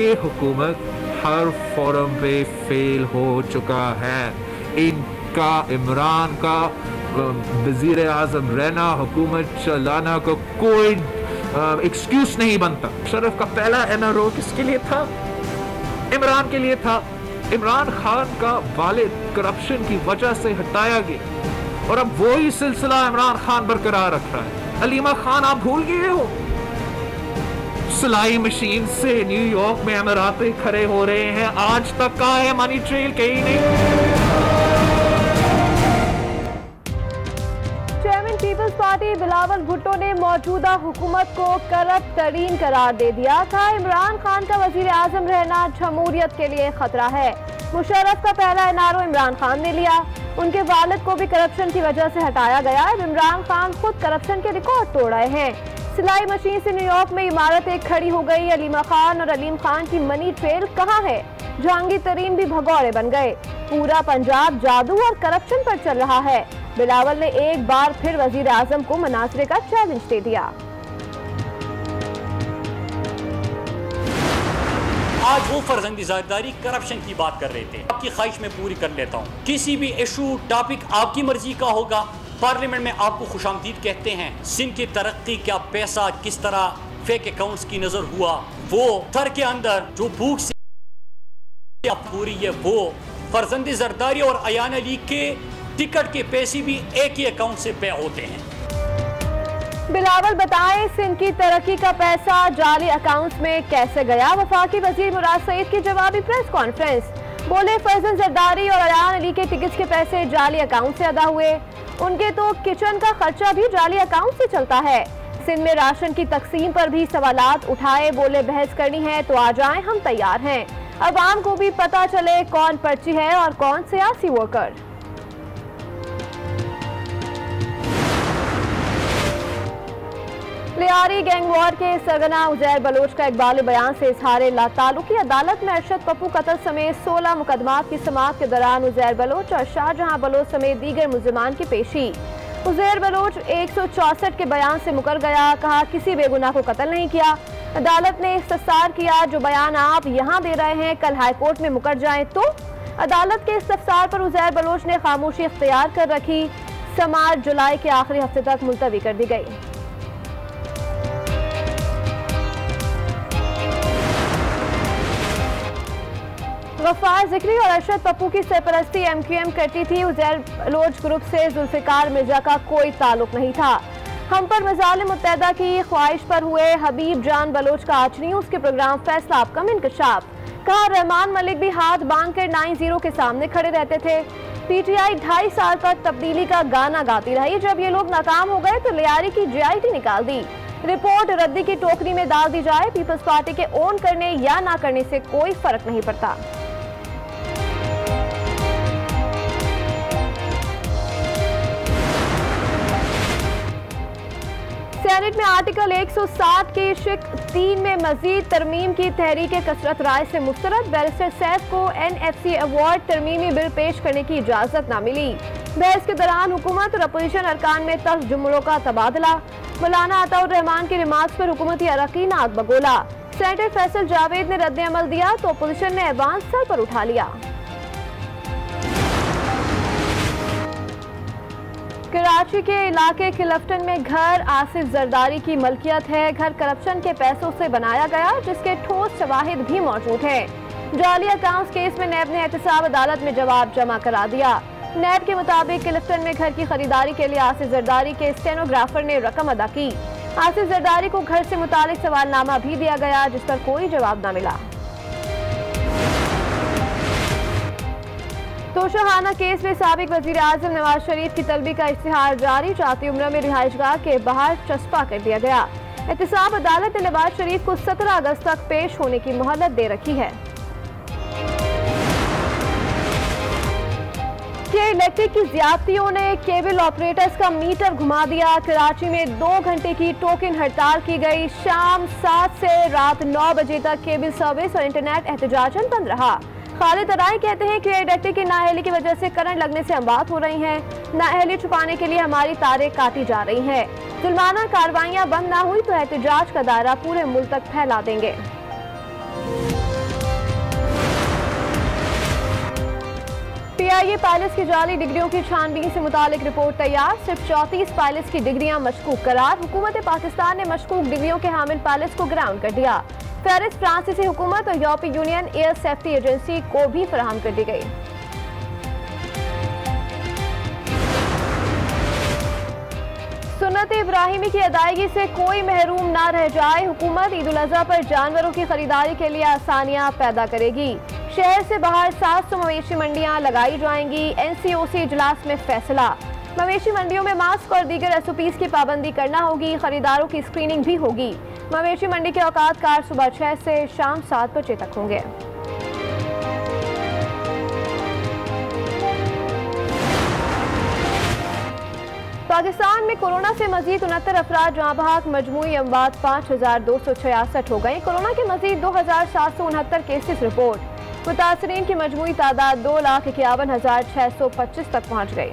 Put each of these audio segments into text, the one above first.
ये हुकूमत हर फोरम पे फेल हो चुका है। इनका इमरान का वजीर आजम रहना, हुकूमत चलाना को कोई एक्सक्यूज नहीं बनता। शरफ का पहला एनआरओ किसके लिए था? इमरान के लिए था। इमरान खान का वालिद करप्शन की वजह से हटाया गया और अब वही सिलसिला इमरान खान बरकरार रख रहा है। अलीमा खान आप भूल गए हो? सिलाई मशीन से न्यूयॉर्क में अमीराते खड़े हो रहे हैं, आज तक का है मनी ट्रेल कहीं नहीं। चेयरमैन पीपल्स पार्टी बिलावल भुट्टो ने मौजूदा हुकूमत को करप्ट तरीन करार दे दिया था। इमरान खान का वजीर आजम रहना जमहूरियत के लिए खतरा है। मुशर्रफ का पहला एनआरओ इमरान खान ने लिया, उनके वालिद को भी करप्शन की वजह से हटाया गया। अब इमरान खान खुद करप्शन के रिकॉर्ड तोड़ रहे हैं। सिलाई मशीन से न्यूयॉर्क में इमारत एक खड़ी हो गई। अलीमा खान और अलीम खान की मनी ट्रेल कहाँ है? जहांगीर तरीन भी भगौड़े बन गए। पूरा पंजाब जादू और करप्शन पर चल रहा है। बिलावल ने एक बार फिर वजीर आजम को मनासरे का चैलेंज दे दिया। आज वो फर्जंदी ज़ायदारी करप्शन की बात कर रहे थे। आपकी ख्वाहिश में पूरी कर लेता हूँ। किसी भी इशू टॉपिक आपकी मर्जी का होगा, पार्लियामेंट में आपको खुशामदीद कहते हैं। सिंध की तरक्की, क्या पैसा किस तरह फेक अकाउंट्स की नजर हुआ, वो सर के अंदर जो भूख से पूरी है, वो फर्जंदी जरदारी और अयान अली के टिकट के पैसे भी एक ही अकाउंट से पे होते हैं। बिलावल बताएं, सिंध की तरक्की का पैसा जाली अकाउंट्स में कैसे गया? वफाकी वजीर मुराद सईद की जवाबी प्रेस कॉन्फ्रेंस। बोले, फर्जंद जरदारी और अयान अली के टिकट्स के पैसे जाली अकाउंट से अदा हुए। उनके तो किचन का खर्चा भी जाली अकाउंट से चलता है। सिंध में राशन की तकसीम पर भी सवालात उठाए। बोले, बहस करनी है तो आ जाएं, हम तैयार हैं। अवाम को भी पता चले कौन पर्ची है और कौन सियासी वर्कर। लियारी गैंग वॉर के सरगना उजैर बलोच का इकबाल बयान से इजहार लाताल्लुकी। अदालत में अरशद पप्पू कत्ल समेत 16 मुकदमात की समाअत के दौरान उजैर बलोच और शाहजहां बलोच समेत दीगर मुल्जिमान की पेशी। उजैर बलोच 164 के बयान से मुकर गया। कहा, किसी बेगुनाह को कत्ल नहीं किया। अदालत ने इस्तफसार किया, जो बयान आप यहाँ दे रहे हैं कल हाईकोर्ट में मुकर जाए तो? अदालत के इस्तफसार पर उजैर बलोच ने खामोशी इख्तियार कर रखी। समाअत जुलाई के आखिरी हफ्ते तक मुलतवी कर दी गई। गफ्फार जिक्री और अरशद पप्पू की सरपरस्ती MQM करती थी। उजैर बलोच ग्रुप से जुल्फिकार मिर्जा का कोई ताल्लुक नहीं था। हम पर मज़ालिम मुत्तहदा की ख्वाहिश पर हुए हबीब जान बलोच का आज न्यूज़ के प्रोग्राम फैसला आपकम इंकशाफ। कहा, रहमान मलिक भी हाथ बांध कर 9-0 के सामने खड़े रहते थे। PTI 2.5 साल तक तब्दीली का गाना गाती रही। जब ये लोग नाकाम हो गए तो लियारी की JIT निकाल दी। रिपोर्ट रद्दी की टोकरी में डाल दी जाए। पीपल्स पार्टी के ओन करने या ना करने से कोई फर्क नहीं पड़ता। सेनेट में आर्टिकल 160 की शिक 3 में मजीद तरमीम की तहरीक कसरत राय से मुस्तरद। बैरिस्टर सैफ को NFC अवार्ड तरमीमी बिल पेश करने की इजाजत न मिली। बहस के दौरान हुकूमत और अपोजिशन अरकान में तल्ख जुमलों का तबादला। मौलाना अताउर रहमान के रिमार्क्स पर हुकूमती अरकान आग बगोला। सेनेटर फैसल जावेद ने रद्द अमल दिया तो अपोजिशन ने ऐवान सर पर उठा लिया। कराची के इलाके क्लिफ्टन में घर आसिफ जरदारी की मलकियत है। घर करप्शन के पैसों से बनाया गया, जिसके ठोस शवाहिद भी मौजूद हैं। जाली अकाउंट्स केस में नैब ने एहतसाब अदालत में जवाब जमा करा दिया। नैब के मुताबिक क्लिफ्टन में घर की खरीदारी के लिए आसिफ जरदारी के स्टेनोग्राफर ने रकम अदा की। आसिफ जरदारी को घर से मुतालिक सवालनामा भी दिया गया, जिस पर कोई जवाब न मिला। तोशाखाना केस में साबिक वजीर आजम नवाज शरीफ की तलबी का इश्तिहार जारी। जाती उम्र में रिहाइशगाह के बाहर चस्पा कर दिया गया। एहतसाब अदालत ने नवाज शरीफ को 17 अगस्त तक पेश होने की मोहलत दे रखी है। के इलेक्ट्रिक की ज्यादतियों ने केबल ऑपरेटर्स का मीटर घुमा दिया। कराची में 2 घंटे की टोकन हड़ताल की गई। शाम 7 से रात 9 बजे तक केबल सर्विस और इंटरनेट एहतजाजन बंद रहा। खालिद अराई कहते हैं कि इलेक्ट्रिक की नाअहली की वजह से करंट लगने से अमवात हो रही हैं। नाअहली छुपाने के लिए हमारी तारें काटी जा रही हैं। जुल्माना कार्रवाइयां बंद ना हुई तो एहतजाज का दायरा पूरे मुल्क तक फैला देंगे। PIA पायलट्स की जाली डिग्रियों की छानबीन से मुतालिक रिपोर्ट तैयार। सिर्फ 34 पायलट्स की डिग्रियां मशकूक करार। हुकूमत पाकिस्तान ने मशकूक डिग्रियों के हामिल पायलट्स को ग्राउंड कर दिया। फहरिस्त फ्रांसीसी हुकूमत और यूरोपीय यूनियन एयर सेफ्टी एजेंसी को भी फराहम कर दी गई। सुन्नत इब्राहिमी की अदायगी से कोई महरूम ना रह जाए। हुकूमत ईद उल अज़हा पर जानवरों की खरीदारी के लिए आसानियां पैदा करेगी। शहर से बाहर 700 मवेशी मंडियां लगाई जाएंगी। NCOC इजलास में फैसला। मवेशी मंडियों में मास्क और दीगर SOPs की पाबंदी करना होगी। खरीदारों की स्क्रीनिंग भी होगी। मवेशी मंडी के औकात कार सुबह 6 से शाम 7 बजे तक होंगे। पाकिस्तान में कोरोना से मजीद 69 अफराद जहाँ बहक, मजमूई अमवात 5266 हो गए। कोरोना के मजीद 2769 केसेस रिपोर्ट। मुतासरीन की मजमूई तादाद 2,51,625 तक पहुँच गई।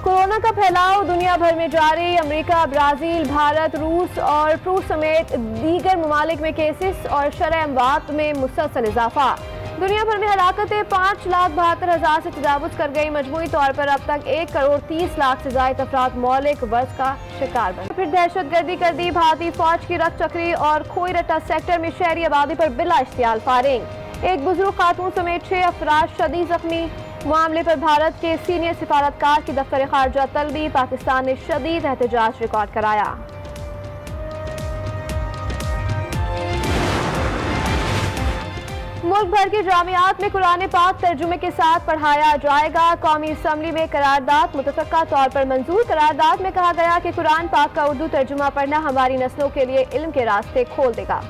कोरोना का फैलाव दुनिया भर में जारी। अमेरिका, ब्राजील, भारत, रूस और प्रूस समेत दीगर ममालिक में केसेस और शरह अमवात में मुसलसल इजाफा। दुनिया भर में हलाकतें 5,72,000 से तजावुज कर गई। मजमूई तौर पर अब तक 1,30,00,000 से ज्यादा अफराद मौलिक वर्ष का शिकार बने। फिर दहशतगर्दी कर दी। भारतीय फौज की रख चक्री और खोई रट्टा सेक्टर में शहरी आबादी पर बिला इश्तियाल फायरिंग। एक बुजुर्ग खातून समेत 6 अफराद शदीद जख्मी। मामले पर भारत के सीनियर सिफारतकार की दफ्तर खारजा तलबी। पाकिस्तान ने शदीद एहतजाज रिकॉर्ड कराया। मुल्क भर के जामियात में कुरान पाक तर्जुमे के साथ पढ़ाया जाएगा। कौमी असम्बली में करारदाद मुतफ़क्का तौर पर मंजूर। करारदाद में कहा गया कि कुरान पाक का उर्दू तर्जुमा पढ़ना हमारी नस्लों के लिए इल्म के रास्ते खोल देगा।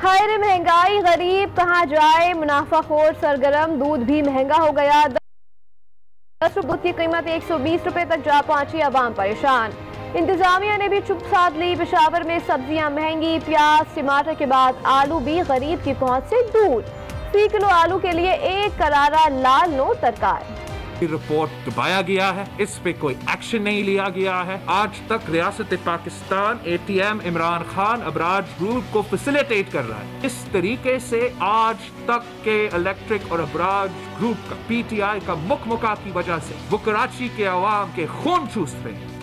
हाय रे महंगाई, गरीब कहाँ जाए, मुनाफाखोर सरगर्म। दूध भी महंगा हो गया। 10 दूध की कीमत 120 रुपए तक जा पहुंची। अवाम परेशान। इंतजामिया ने भी चुप साध ली। पेशावर में सब्जियां महंगी। प्याज टमाटर के बाद आलू भी गरीब की पहुंच से दूर। फी किलो आलू के लिए 1 करारा लाल नोट दरकार। रिपोर्ट दबाया गया है, इस पे कोई एक्शन नहीं लिया गया है। आज तक रियासत पाकिस्तान ATM इमरान खान अबराज ग्रुप को फैसिलिटेट कर रहा है। इस तरीके से आज तक के इलेक्ट्रिक और अबराज ग्रुप का PTI का मुकमुका की वजह से वो कराची के अवाम के खून चूसते हैं,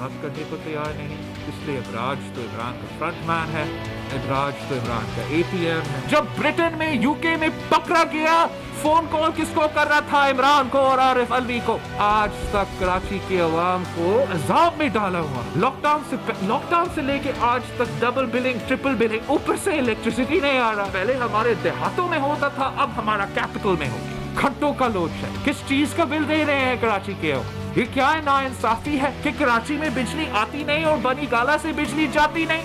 करने को तैयार नहीं। इसलिए अबराज तो इमरान का फ्रंटमैन है, अबराज तो इमरान का ATM है। जब ब्रिटेन में UK में पकड़ा गया, फोन कॉल किसको कर रहा था? इमरान को और आरिफ अलवी को। आज तक कराची के अवाम को अजाब में डाला हुआ। लॉकडाउन से लेके आज तक डबल बिलिंग, ट्रिपल बिलिंग, ऊपर से इलेक्ट्रिसिटी नहीं आ रहा। पहले हमारे देहातों में होता था, अब हमारा कैपिटल में होगी। घंटों का लोड शेड। किस चीज का बिल दे रहे हैं कराची के? ये क्या है? नाइंसाफी है कि कराची में बिजली आती नहीं और बनी गाला से बिजली जाती नहीं।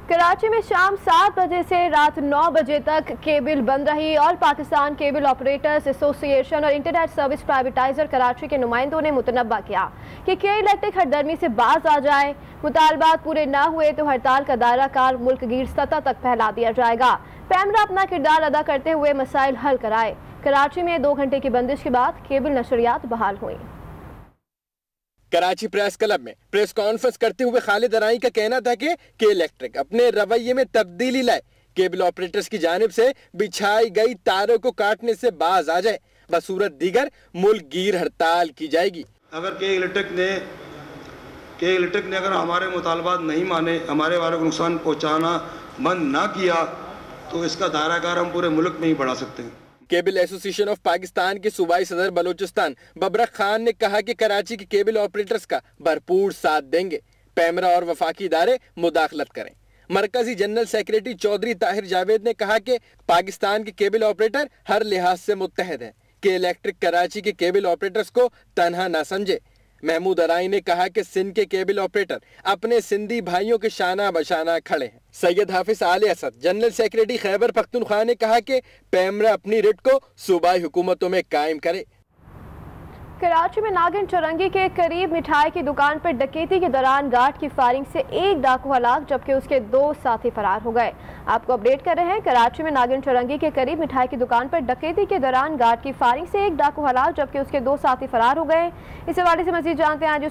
कराची में शाम 7 बजे से रात 9 बजे तक केबल बंद रही और पाकिस्तान केबल ऑपरेटर्स एसोसिएशन और इंटरनेट सर्विस प्राइवेटाइजर कराची के नुमाइंदों ने मुतनब्बा किया कि के इलेक्ट्रिक हरदर्मी से बाज आ जाए। मुतालबात पूरे न हुए तो हड़ताल का दायरा कार मुल्क गिर सतह तक फैला दिया जाएगा। पैमरा अपना किरदार अदा करते हुए मसाइल हल कराए। कराची में 2 घंटे की बंदिश के बाद केबल नशरियात बहाल हुई। कराची प्रेस क्लब में प्रेस कॉन्फ्रेंस करते हुए खालिद अराई का कहना था कि इलेक्ट्रिक अपने रवैये में तब्दीली लाए, केबल ऑपरेटर्स की जानिब से बिछाई गई तारों को काटने से बाज आ जाए, बसूरत दीगर मुल्क गिर हड़ताल की जाएगी। अगर के इलेक्ट्रिक ने अगर हमारे मुतालबात नहीं माने, हमारे वालों को नुकसान पहुँचाना बंद ना किया, तो इसका दायराकार हम पूरे मुल्क में ही बढ़ा सकते हैं। केबल एसोसिएशन ऑफ पाकिस्तान के सूबाई सदर बलोचिस्तान बबरक खान ने कहा कि कराची के केबल ऑपरेटर्स का भरपूर साथ देंगे, पैमरा और वफाकी इदारे मुदाखलत करें। मरकजी जनरल सेक्रेटरी चौधरी ताहिर जावेद ने कहा कि पाकिस्तान के केबल ऑपरेटर हर लिहाज से मुत्तहद है कि इलेक्ट्रिक कराची के केबल ऑपरेटर्स को तनहा न समझे। महमूद अराई ने कहा कि सिंध के केबल ऑपरेटर अपने सिंधी भाइयों के शाना बशाना खड़े हैं। सैयद हाफिज आले असद जनरल सेक्रेटरी खैबर पख्तूनख्वा ने कहा कि पैमरा अपनी रिट को सूबाई हुकूमतों में कायम करे। कराची में नागिन चौरंगी के करीब मिठाई की दुकान पर डकैती के दौरान गार्ड की फायरिंग से 1 डाकू हलाक जबकि उसके 2 साथी फरार हो गए। आपको अपडेट कर रहे हैं। कराची में नागिन चौरंगी के करीब मिठाई की दुकान पर डकैती के दौरान गार्ड की फायरिंग से 1 डाकू हलाक जबकि उसके 2 साथी फरार हो गए। इस हवाले से मजीद जानते हैं आज